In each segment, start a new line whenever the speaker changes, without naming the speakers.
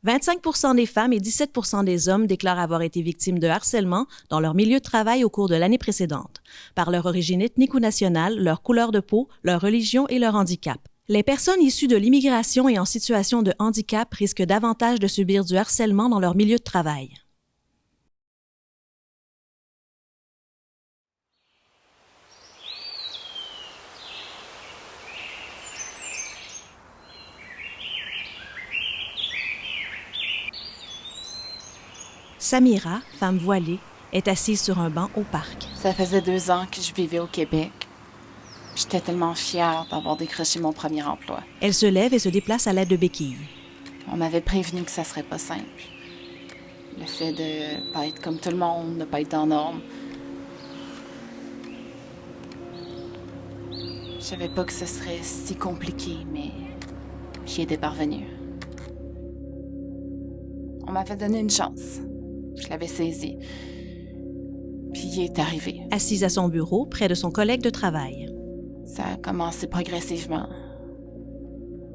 25% des femmes et 17% des hommes déclarent avoir été victimes de harcèlement dans leur milieu de travail au cours de l'année précédente, par leur origine ethnique ou nationale, leur couleur de peau, leur religion et leur handicap. Les personnes issues de l'immigration et en situation de handicap risquent davantage de subir du harcèlement dans leur milieu de travail. Samira, femme voilée, est assise sur un banc au parc.
Ça faisait 2 ans que je vivais au Québec. J'étais tellement fière d'avoir décroché mon premier emploi.
Elle se lève et se déplace à l'aide de béquilles.
On m'avait prévenu que ça serait pas simple. Le fait de pas être comme tout le monde, de pas être en norme. Je savais pas que ce serait si compliqué, mais j'y étais parvenue. On m'avait donné une chance. Je l'avais saisie. Puis il est arrivé.
Assise à son bureau, près de son collègue de travail.
Ça a commencé progressivement.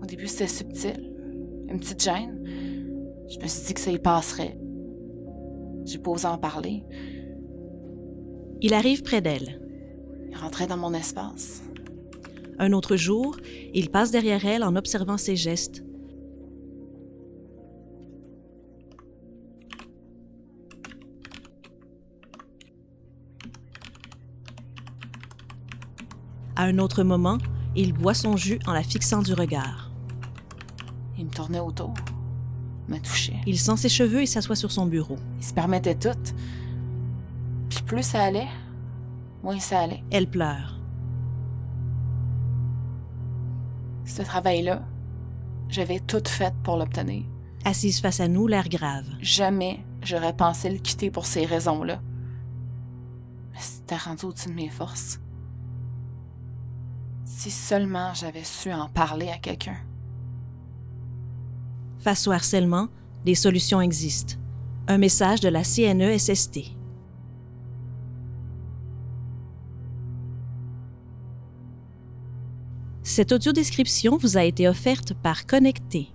Au début, c'était subtil. Une petite gêne. Je me suis dit que ça y passerait. J'ai pas osé en parler.
Il arrive près d'elle.
Il rentrait dans mon espace.
Un autre jour, il passe derrière elle en observant ses gestes. À un autre moment, il boit son jus en la fixant du regard.
Il me tournait autour, me touchait.
Il sent ses cheveux et s'assoit sur son bureau.
Il se permettait tout. Puis plus ça allait, moins ça allait.
Elle pleure.
Ce travail-là, j'avais tout fait pour l'obtenir.
Assise face à nous, l'air grave.
Jamais j'aurais pensé le quitter pour ces raisons-là. Mais c'était rendu au-dessus de mes forces. Si seulement j'avais su en parler à quelqu'un.
Face au harcèlement, des solutions existent. Un message de la CNESST. Cette audiodescription vous a été offerte par Connecté.